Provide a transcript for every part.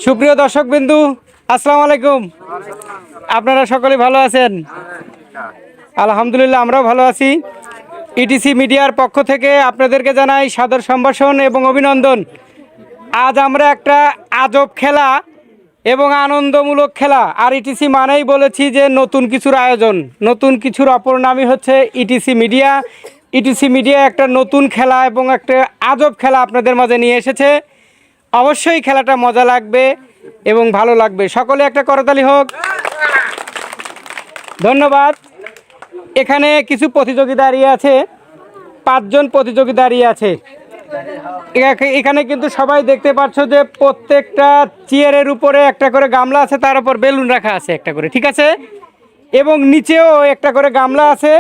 সুপ্রিয় দর্শকবৃন্দু, আসসালামু আলাইকুম। আপনারা সকলে ভালো আছেন? আলহামদুলিল্লাহ, আমরাও ভালো আছি। ইটিসি মিডিয়ার পক্ষ থেকে আপনাদেরকে জানাই সাদর সম্ভাষণ এবং অভিনন্দন। আজ আমরা একটা আজব খেলা এবং আনন্দমূলক খেলা, আর ইটিসি মানেই বলেছি যে নতুন কিছুর আয়োজন, নতুন কিছুর অপর নামই হচ্ছে ইটিসি মিডিয়া। ইটিসি মিডিয়া একটা নতুন খেলা এবং একটা আজব খেলা আপনাদের মাঝে নিয়ে এসেছে। অবশ্যই খেলাটা মজা লাগবে এবং ভালো লাগবে। সকলে একটা করতালি হোক। ধন্যবাদ। এখানে কিছু প্রতিযোগী দাঁড়িয়ে আছে, 5 জন প্রতিযোগী দাঁড়িয়ে আছে। এখানে কিন্তু সবাই দেখতে পাচ্ছ যে প্রত্যেকটা চেয়ারের উপরে একটা করে গামলা আছে, তার উপর বেলুন রাখা আছে একটা করে, ঠিক আছে? এবং নিচেও একটা করে গামলা আছে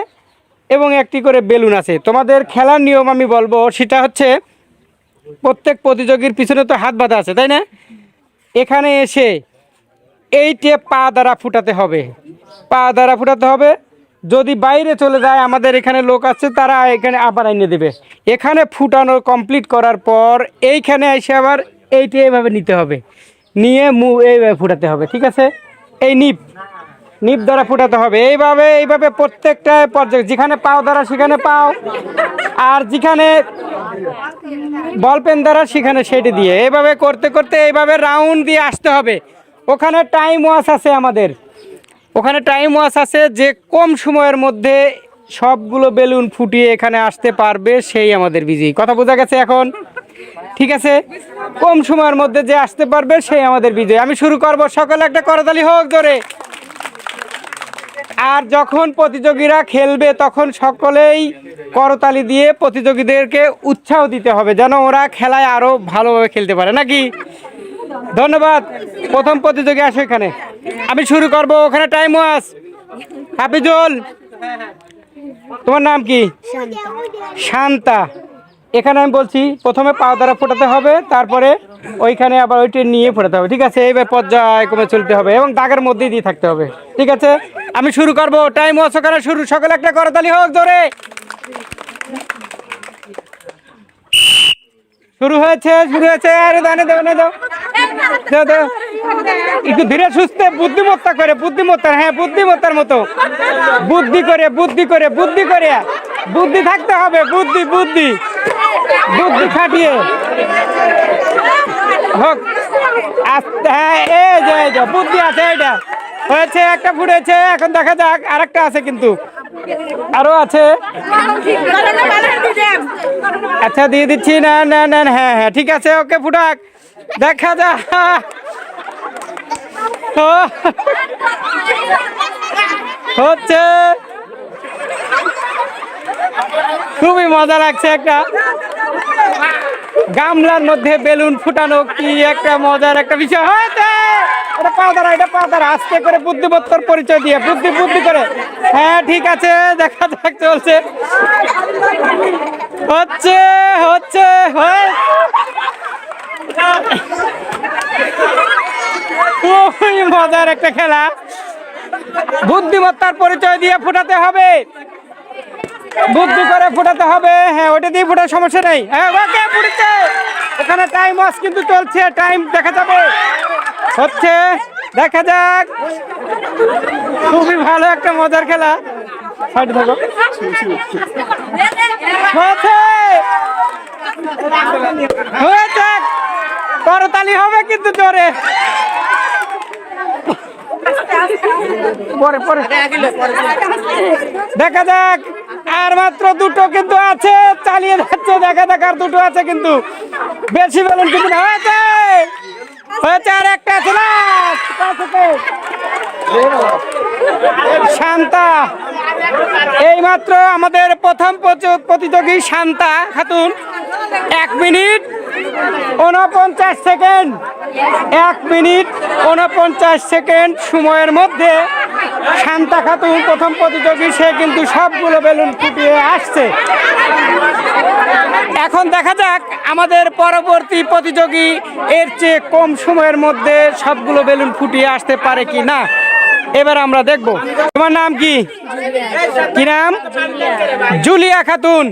এবং একটি করে বেলুন আছে। তোমাদের খেলার নিয়ম আমি বলবো, সেটা হচ্ছে প্রত্যেক প্রতিযোগীর পিছনে তো হাত বাঁধা আছে, তাই না? এখানে এসে এইটে পা দ্বারা ফুটাতে হবে, পা দ্বারা ফুটাতে হবে। যদি বাইরে চলে যায়, আমাদের এখানে লোক আছে, তারা এখানে আবার এনে দেবে। এখানে ফুটানো কমপ্লিট করার পর এইখানে এসে আবার এইটা এইভাবে নিতে হবে, নিয়ে এইভাবে ফুটাতে হবে, ঠিক আছে? এই নিপ দ্বারা ফুটাতে হবে। এইভাবে প্রত্যেকটা পর্যায়ে, যেখানে পাও দ্বারা সেখানে পাও, আর যেখানে বল পেন দ্বারা সেখানে সেটি দিয়ে এইভাবে করতে করতে এইভাবে রাউন্ড দিয়ে আসতে হবে। ওখানে টাইম ওয়াচ আছে, আমাদের ওখানে টাইম ওয়াচ আছে, যে কম সময়ের মধ্যে সবগুলো বেলুন ফুটিয়ে এখানে আসতে পারবে সেই আমাদের বিজয়ী। কথা বোঝা গেছে এখন? ঠিক আছে, কম সময়ের মধ্যে যে আসতে পারবে সেই আমাদের বিজয়ী। আমি শুরু করব, সকলে একটা করতালি হোক জোরে। আর যখন প্রতিযোগীরা খেলবে তখন সকলেই করতালি দিয়ে প্রতিযোগীদেরকে উৎসাহ দিতে হবে, যেন ওরা খেলায় আরো ভালোভাবে খেলতে পারে, নাকি? ধন্যবাদ। প্রথম প্রতিযোগী আসো এখানে, আমি শুরু করব। ওখানে টাইম ওয়াচ। হাফিজুল, তোমার নাম কি? শান্তা। এখানে আমি বলছি প্রথমে পা দ্বারা ফোটাতে হবে, তারপরে ওইখানে আবার ওইটা নিয়ে ফোটাতে হবে, ঠিক আছে? এইবার পর্যায়ক্রমে চলতে হবে এবং দাগের মধ্যেই দিয়ে থাকতে হবে, ঠিক আছে? আমি শুরু করব। টাইম ওয়াচ ওখানে শুরু। সকলে একটা করতালি হোক জোরে। শুরু হয়েছে। আরে দাও দাও, একটু ধীরে সুস্থে, বুদ্ধিমত্তা, হ্যাঁ, বুদ্ধিমত্তার মতো, বুদ্ধি করে বুদ্ধি থাকতে হবে, বুদ্ধি খাটিয়ে হোক। আস্তে, হ্যাঁ, এই যে বুদ্ধি আছে। এটা হয়েছে, একটা ফুটেছে। এখন দেখা যাক আরেকটা আছে, কিন্তু আরো আছে। আচ্ছা, দিয়ে দিচ্ছি। না, হ্যাঁ, ঠিক আছে, ওকে, ফুটাক, দেখা যাক। হচ্ছে, খুবই মজা লাগছে। একটা গামলার মধ্যে বেলুন ফুটানো কি একটা মজার একটা বিষয় হয়েছে। এটা পা দ্বারা আস্তে করে বুদ্ধিমত্তার পরিচয় দিয়ে বুদ্ধি করে। হ্যাঁ, ঠিক আছে, দেখা যাক, চলছে, হচ্ছে। খুবই মজার একটা খেলা, বুদ্ধিমত্তার পরিচয় দিয়ে ফুটাতে হবে, বুদ্ধি করে ফুটাতে হবে। হ্যাঁ, ওটা দিয়ে ফুটার সমস্যা নেই। হ্যাঁ, ওকে, ফুটেছে। ওখানে টাইম ওয়াচ কিন্তু চলছে, টাইম দেখা যাবে। হচ্ছে, দেখা যাক। খুবই ভালো একটা মজার খেলা। সাইডে থাকো। হয়েছে, করতালি হবে কিন্তু জোরে। পরে দেখা যাক। আর মাত্র দুটো কিন্তু আছে, চালিয়ে যাচ্ছে। দেখা যাক, আর দুটো আছে, কিন্তু বেশি বেলুন কিন্তু না। হয়েছে, আর একটা আছে না। শান্তা, এই মাত্র আমাদের প্রথম প্রতিযোগী Shanta Khatun 1 minute 49 second, 1 minute 49 second সময়ের মধ্যে শান্তা খাতুন প্রথম প্রতিযোগী। সে কিন্তু সবগুলো বেলুন ফুটিয়ে আসছে। এখন দেখা যাক আমাদের পরবর্তী প্রতিযোগী এর চেয়ে কম সময়ের মধ্যে সবগুলো বেলুন ফুটিয়ে আসতে পারে কি না। এবার আমরা দেখব তোমার নাম কি? কি নাম? জুলিয়া খাতুন।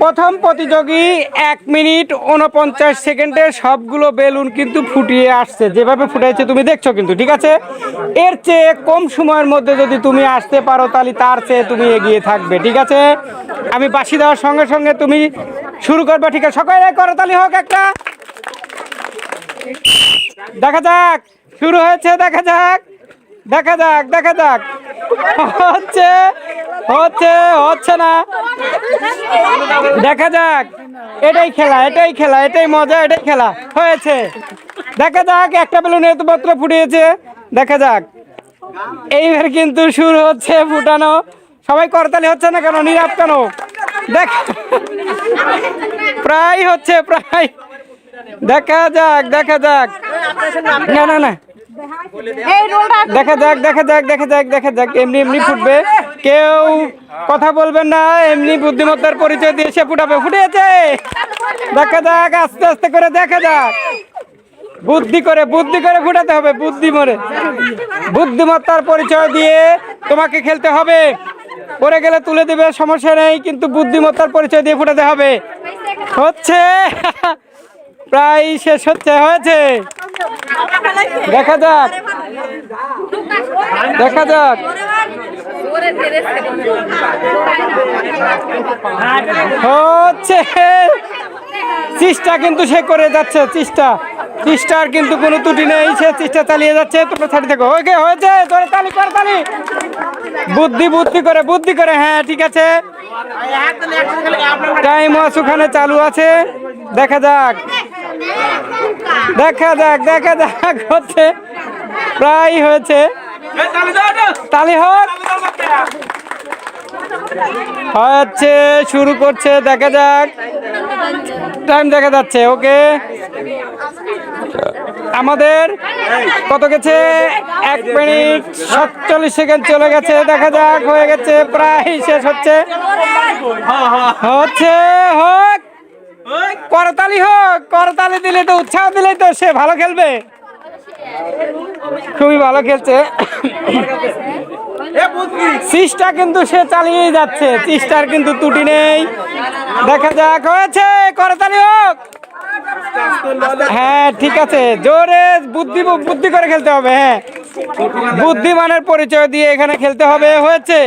প্রথম প্রতিযোগী 1 মিনিট 49 সেকেন্ডে সবগুলো বেলুন কিন্তু ফুটিয়ে আসছে, যেভাবে ফুটাইছে তুমি দেখছো কিন্তু, ঠিক আছে? এর চেয়ে কম সময়ের মধ্যে যদি তুমি আসতে পারো তাহলে তার চেয়ে তুমি এগিয়ে থাকবে, ঠিক আছে? আমি বাঁশি দেওয়ার সঙ্গে সঙ্গে তুমি শুরু করবে, ঠিক আছে? সকালে করতালি হোক একটা। দেখা যাক, শুরু হয়েছে, দেখা যাক, দেখা যাক, দেখা যাক। হচ্ছে হচ্ছে হচ্ছে না, দেখা যাক। এটাই খেলা, এটাই খেলা, এটাই মজা, এটাই খেলা। হয়েছে, দেখা যাক। একটা বেলুন এত মাত্র ফুটিয়েছে, দেখা যাক। এইবার কিন্তু শুরু হচ্ছে ফুটানো। সবাই করতালি হচ্ছে না কেন, নীরব কেন? দেখ, প্রায় হচ্ছে, প্রায়। দেখা যাক, দেখা যাক। না না না, দেখা যাক, দেখা যাক, দেখা যাক, দেখা যাক। এমনি এমনি ফুটবে, কেউ কথা বলবেন না, এমনি বুদ্ধিমত্তার পরিচয় দিয়ে সে ফুটাবে। ফুটেছে, দেখা যাক, আস্তে আস্তে করে দেখা যাক। বুদ্ধি করে, বুদ্ধি করে ফুটাতে হবে, বুদ্ধি মরে। বুদ্ধিমত্তার পরিচয় দিয়ে তোমাকে খেলতে হবে। পড়ে গেলে তুলে দেবে, সমস্যা নেই, কিন্তু বুদ্ধিমত্তার পরিচয় দিয়ে ফুটাতে হবে। হচ্ছে, প্রায় শেষ হচ্ছে, হয়েছে। দেখা যাক, দেখা যাক। হচ্ছে, চেষ্টা কিন্তু সে করে যাচ্ছে, চেষ্টা, চেষ্টার কিন্তু কোনো ত্রুটি নেই, সে চেষ্টা চালিয়ে যাচ্ছে। তোমরা ছাড়ি থাকো। ওকে, হয়েছে, তোর তালি কর, তালি। বুদ্ধি, বুদ্ধি করে, বুদ্ধি করে। হ্যাঁ, ঠিক আছে, টাইম ওয়াচ ওখানে চালু আছে। দেখা যাক, দেখা যাক, দেখা যাক। হচ্ছে, প্রায় হয়েছে। তালি হোক। হচ্ছে, শুরু করছে, দেখা যাক। টাইম দেখা যাচ্ছে, ওকে। আমাদের কত গেছে? 1 মিনিট 47 সেকেন্ড চলে গেছে। দেখা যাক, হয়ে গেছে, প্রায় শেষ হচ্ছে। হচ্ছে, হোক, করতালি হোক। করতালি দিলে তো, উৎসাহ দিলেই তো সে ভালো খেলবে। খুবই ভালো খেলছে। চেষ্টা কিন্তু সে চালিয়ে যাচ্ছে, চেষ্টার কিন্তু ত্রুটি নেই। দেখা যাক, হয়েছে, করতালি হোক। হ্যাঁ, ঠিক আছে, জোরে বুদ্ধি, বুদ্ধি করে খেলতে হবে। হ্যাঁ, বুদ্ধিমানের পরিচয় দিয়ে এখানে খেলতে হবে। হয়েছে,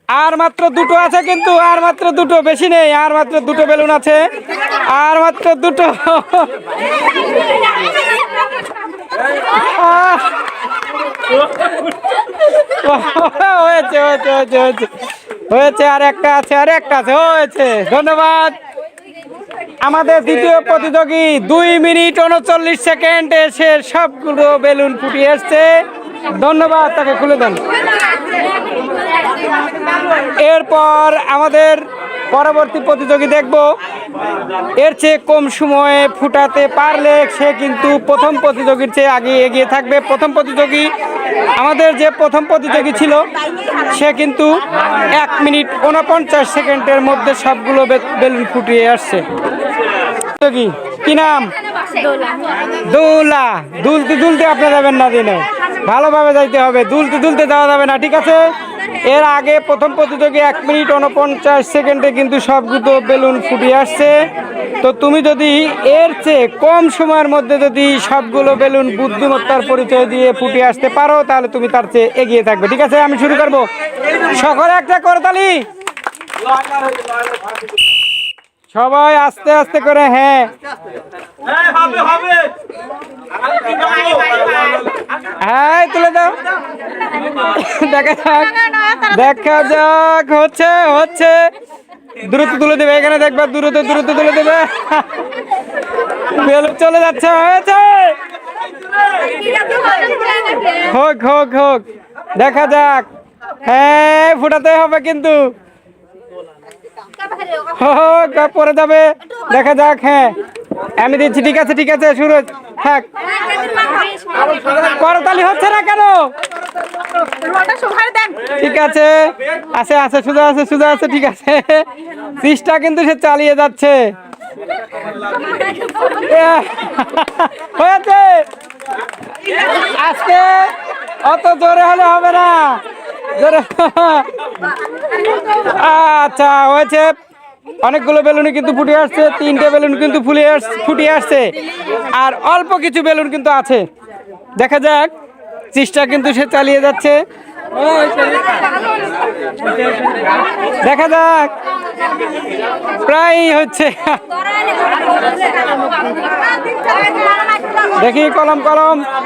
আর মাত্র দুটো আছে, কিন্তু আর মাত্র দুটো, বেশি নেই। আর মাত্র দুটো বেলুন আছে, আর মাত্র দুটো। হয়েছে, হয়েছে, হয়েছে, হয়েছে, হয়েছে। আর একটা আছে, আর একটা আছে। হয়েছে, ধন্যবাদ। আমাদের দ্বিতীয় প্রতিযোগী 2 মিনিট 39 সেকেন্ড এসে সবগুলো বেলুন ফুটিয়ে এসছে। ধন্যবাদ, তাকে খুলে দেন। এরপর আমাদের পরবর্তী প্রতিযোগী দেখব। এর চেয়ে কম সময়ে ফুটাতে পারলে সে কিন্তু প্রথম প্রতিযোগীর চেয়ে আগে এগিয়ে থাকবে। প্রথম প্রতিযোগী, আমাদের যে প্রথম প্রতিযোগী ছিল, সে কিন্তু 1 মিনিট 49 সেকেন্ডের মধ্যে সবগুলো বেলুন ফুটিয়ে আসছে। কি নাম? দোলা। দুলতে দুলতে আপনি যাবেন না, দিনে ভালোভাবে যাইতে হবে, দুলতে দুলতে যাওয়া যাবে না, ঠিক আছে? এর আগে প্রথম প্রতিযোগী 1 মিনিট 49 সেকেন্ডে কিন্তু সবগুলো বেলুন ফুটিয়ে আসছে। তো তুমি যদি এর চেয়ে কম সময়ের মধ্যে যদি সবগুলো বেলুন বুদ্ধিমত্তার পরিচয় দিয়ে ফুটিয়ে আসতে পারো, তাহলে তুমি তার চেয়ে এগিয়ে থাকবে, ঠিক আছে? আমি শুরু করব। সকলে একটা করতালি। সবাই আস্তে আস্তে করে। হ্যাঁ, হ্যাঁ, তুলে দাও। দেখা যাক, দেখা যাক। হচ্ছে, হচ্ছে, দ্রুত তুলে দেবে। এখানে দেখবা, দ্রুত দ্রুত তুলে দেবে। বেলুন চলে যাচ্ছে। হয়েছে, হোক, হোক, হোক, দেখা যাক। হ্যাঁ, ফুটাতে হবে কিন্তু, পরে যাবে। দেখা যাক। হ্যাঁ, আমি দিচ্ছি, ঠিক আছে, ঠিক আছে, শুরু থাক। করতালি হচ্ছে না কেন? ঠিক আছে, আছে, আছে, সুজা আছে, সুজা আছে, ঠিক আছে। চেষ্টা কিন্তু সে চালিয়ে যাচ্ছে। হয়েছে, আজকে অত জোরে হলে হবে না, জোরে। আচ্ছা হয়েছে, অনেকগুলো বেলুনই কিন্তু ফুটে আসছে, 3টে বেলুন কিন্তু ফুটে আসছে, আর অল্প কিছু বেলুন কিন্তু আছে। দেখা যাক, চেষ্টা কিন্তু সে চালিয়ে যাচ্ছে, দেখা যাক, প্রায় হচ্ছে। দেখি কলম,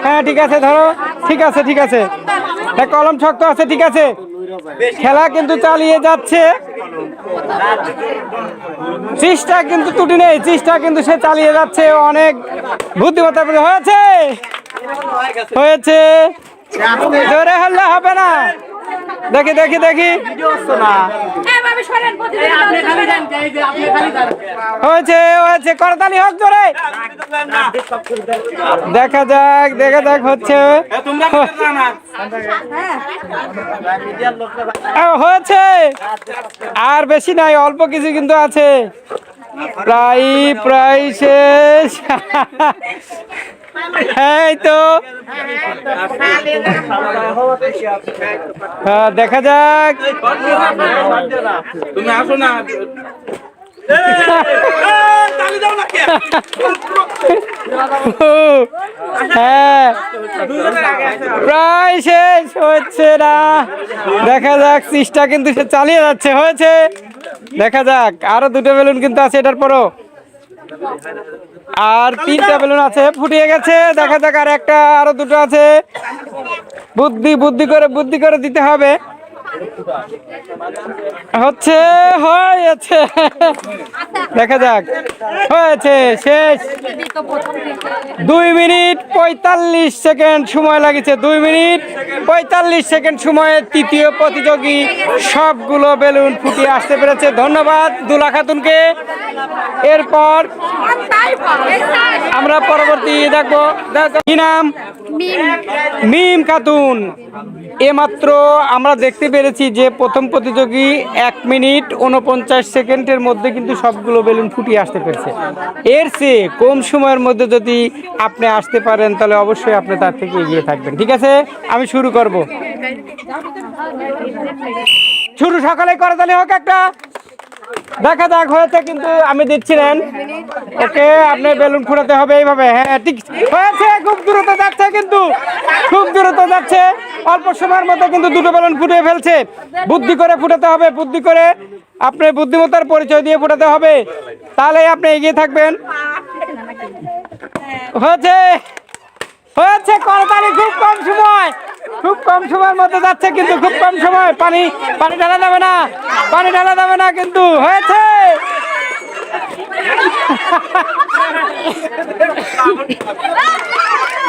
হ্যাঁ ঠিক আছে, ধরো, ঠিক আছে, হ্যাঁ কলম শক্ত আছে, ঠিক আছে, খেলা কিন্তু চালিয়ে যাচ্ছে, চেষ্টা কিন্তু ত্রুটি নেই, চেষ্টা কিন্তু সে চালিয়ে যাচ্ছে, অনেক বুদ্ধিমত্তা হয়েছে, জোরে হলে হবে না, দেখি, হয়েছে, করতালি হোক জোরে, দেখা যাক হচ্ছে, হয়েছে, আর বেশি নাই, অল্প কিছু কিন্তু আছে, প্রায় শেষ। এই তো দেখা যাক, তুমি আসো না, হ্যাঁ প্রায় শেষ হচ্ছে না, দেখা যাক, চেষ্টা কিন্তু সে চালিয়ে যাচ্ছে, হয়েছে, দেখা যাক, আরো 2টো বেলুন কিন্তু আছে এটার পরও, আর 3টা বেলুন আছে, ফুটিয়ে গেছে, দেখা যাক, আর একটা, আরো 2টো আছে, বুদ্ধি করে দিতে হবে, হয়েছে, দেখা যাক, হয়েছে, শেষ, 2 মিনিট 45 সেকেন্ড সময় লাগছে, 2 মিনিট 45 সেকেন্ড সময়ে তৃতীয় প্রতিযোগী সবগুলো বেলুন ফুটিয়ে আসতে পেরেছে। ধন্যবাদ দুলা খাতুনকে। এরপর আমরা পরবর্তী দেখবো, কি নাম? মিম খাতুন। এমাত্র আমরা দেখতে পেরেছি যে প্রথম প্রতিযোগী 1 মিনিট 49 সেকেন্ডের মধ্যে কিন্তু সবগুলো বেলুন ফুটিয়ে আসতে পেরেছে। এর চেয়ে কম সময়ের মধ্যে যদি আপনি আসতে পারেন তাহলে অবশ্যই আপনি তার থেকে এগিয়ে থাকবেন। ঠিক আছে, আমি শুরু করব। শুরু সকালে করে তাহলে হোক একটা, দেখা যাক হয়েছে, কিন্তু আমি দিচ্ছি নেন, ওকে আপনি বেলুন ফুটাতে হবে এইভাবে। হ্যাঁ ঠিক হয়েছে, খুব দ্রুত যাচ্ছে, কিন্তু খুব দ্রুত যাচ্ছে, অল্প সময়ের মধ্যে কিন্তু 2টো বেলুন ফুটিয়ে ফেলছে। বুদ্ধি করে ফুটাতে হবে, বুদ্ধি করে আপনি বুদ্ধিমত্তার পরিচয় দিয়ে ফুটাতে হবে, তাহলে আপনি এগিয়ে থাকবেন। হয়েছে হয়েছে, করতালি, খুব কম সময়ের মধ্যে যাচ্ছে, কিন্তু খুব কম সময়, পানি ঢালা যাবে না, কিন্তু হয়েছে।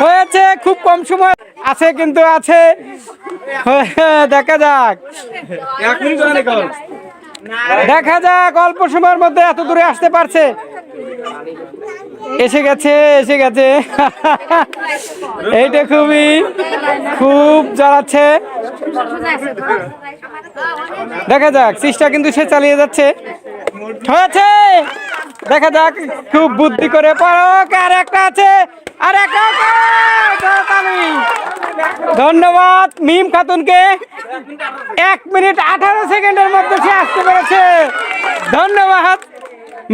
হয়েছে, খুব কম সময় আছে, কিন্তু আছে, দেখা যাক, অল্প সময়ের মধ্যে এত দূরে আসতে পারছে। এসে গেছে এইটা খুব জ্বালাচ্ছে, দেখা যাক, চেষ্টা কিন্তু সে চালিয়ে যাচ্ছে। হয়েছে, দেখা যাক, খুব বুদ্ধি করে পড়ক, আর একটা আছে, আর একটা, ধন্যবাদ মিম খাতুনকে। 1 মিনিট 18 সেকেন্ডের মধ্যে সে আসতে পেরেছে। ধন্যবাদ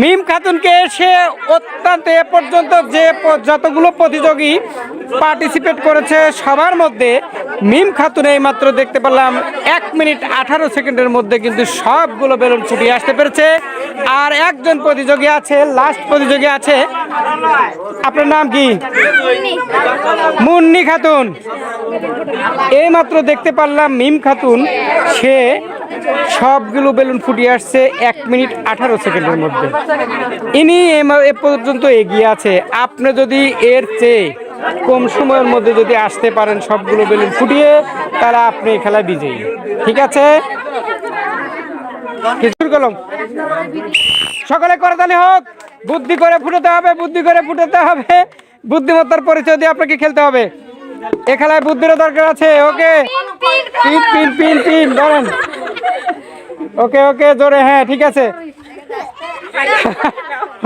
মিম খাতুনকে। সে অত্যন্ত এ পর্যন্ত যতগুলো প্রতিযোগী পার্টিসিপেট করেছে সবার মধ্যে মিম খাতুন এই মাত্র দেখতে পেলাম 1 মিনিট 18 সেকেন্ডের মধ্যে কিন্তু সবগুলো বেলুন ফুটিয়ে আসতে পেরেছে। আর একজন প্রতিযোগী আছে, লাস্ট প্রতিযোগী আছে, আপনার নাম কি? মুন্নি খাতুন। এই মাত্র দেখতে পারলাম মিম খাতুন সে সবগুলো বেলুন ফুটিয়ে আসছে 1 মিনিট 18 সেকেন্ডের মধ্যে। ইনি এ পর্যন্ত এগিয়ে আছে। আপনি যদি এর চেয়ে কম সময়ের মধ্যে যদি আসতে পারেন সবগুলো বেলুন ফুটিয়ে, তাহলে আপনি এই খেলায় বিজয়ী। ঠিক আছে, শুরু করলাম। সকালে করতালি হোক, বুদ্ধি করে ফুটাতে হবে, বুদ্ধিমত্তার পরিচয় দিয়ে আপনাকে খেলতে হবে। এ খেলায় বুদ্ধিরও দরকার আছে। ওকে, পিন ধরেন। ওকে জোরে, হ্যাঁ ঠিক আছে,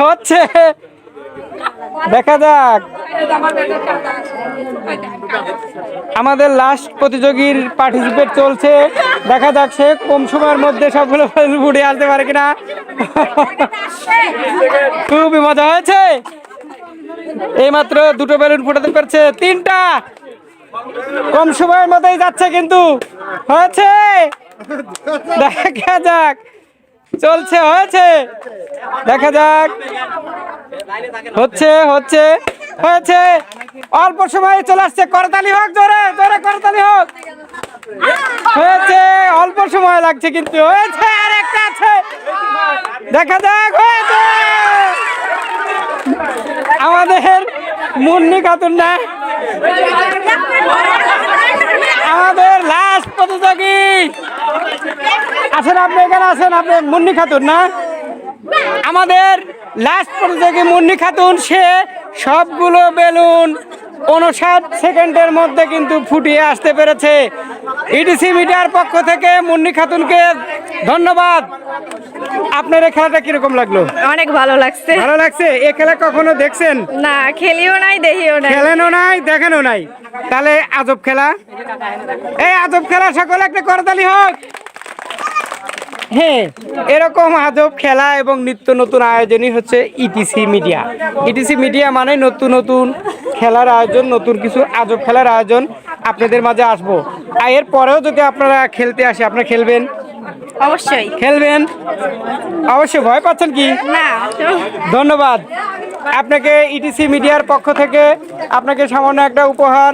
হচ্ছে দেখা যাক আমাদের লাস্ট প্রতিযোগীর পার্টিসিপেট চলছে, দেখা যাক সে কম সময়ের মধ্যে সবগুলো ফুটে আসতে পারে কিনা। খুবই মজা হয়েছে, এইমাত্র দুটো বেলুন ফুটাতে পারছে, তিনটা কম সময়ের মধ্যেই যাচ্ছে কিন্তু হয়েছে। দেখা যাক চলছে, হয়েছে, দেখা যাক হচ্ছে হচ্ছে হয়েছে, অল্প সময় চলে আসছে, করতালি হোক, জোরে জোরে করতালি হোক। হয়েছে, অল্প সময় লাগছে কিন্তু হয়েছে, আর একটা আছে, দেখা যাক হয়েছে। আমাদের মুন্নি খাতুন না, আমাদের লাস্ট প্রতিযোগী আছেন, আপনি এখানে আছেন, আপনি মুন্নি খাতুন না, আমাদের লাস্ট প্রতিযোগী মুন্নি খাতুন, সে সবগুলো বেলুন 59 সেকেন্ডের মধ্যে কিন্তু ফুটিয়ে আসতে পেরেছে। ইটিসি মিডিয়ার পক্ষ থেকে মুন্নি খাতুনকে ধন্যবাদ। আপনার এই খেলাটা কিরকম লাগলো? অনেক ভালো লাগছে। ভালো লাগছে। এই খেলা কখনো দেখছেন? না, খেলিও নাই, দেখিও নাই। খেলেনও নাই, দেখেনও নাই, তাহলে আজব খেলা। এই আজব খেলা সকলে একটা করতালি হোক। হ্যাঁ, এরকম আজব খেলা এবং নিত্য নতুন আয়োজনই হচ্ছে ইটিসি মিডিয়া। ইটিসি মিডিয়া মানে নতুন নতুন খেলার আয়োজন, নতুন কিছু আজব খেলার আয়োজন আপনাদের মাঝে আসবো। আর এর পরেও যদি আপনারা খেলতে আসে, আপনারা খেলবেন? অবশ্যই খেলবেন, অবশ্যই। ভয় পাচ্ছেন কি? না। ধন্যবাদ আপনাকে ইটিসি মিডিয়ার পক্ষ থেকে, আপনাকে সামান্য একটা উপহার,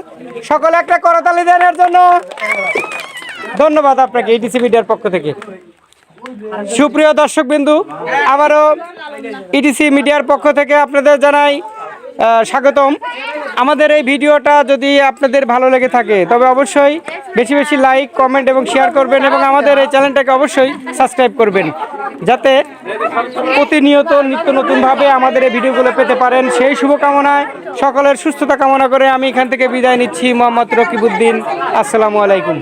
সকলে একটা করতালি দেন এর জন্য। ধন্যবাদ আপনাকে ইটিসি মিডিয়ার পক্ষ থেকে। সুপ্রিয় দর্শকবিন্দু, আবারও ইটিসি মিডিয়ার পক্ষ থেকে আপনাদের জানাই স্বাগতম। আমাদের এই ভিডিওটা যদি আপনাদের ভালো লেগে থাকে তবে অবশ্যই বেশি বেশি লাইক, কমেন্ট এবং শেয়ার করবেন, এবং আমাদের এই চ্যানেলটাকে অবশ্যই সাবস্ক্রাইব করবেন, যাতে প্রতিনিয়ত নিত্য নতুনভাবে আমাদের এই ভিডিওগুলো পেতে পারেন। সেই শুভকামনায় সকলের সুস্থতা কামনা করে আমি এখান থেকে বিদায় নিচ্ছি। মোহাম্মদ রকিবউদ্দিন। আসসালামু আলাইকুম।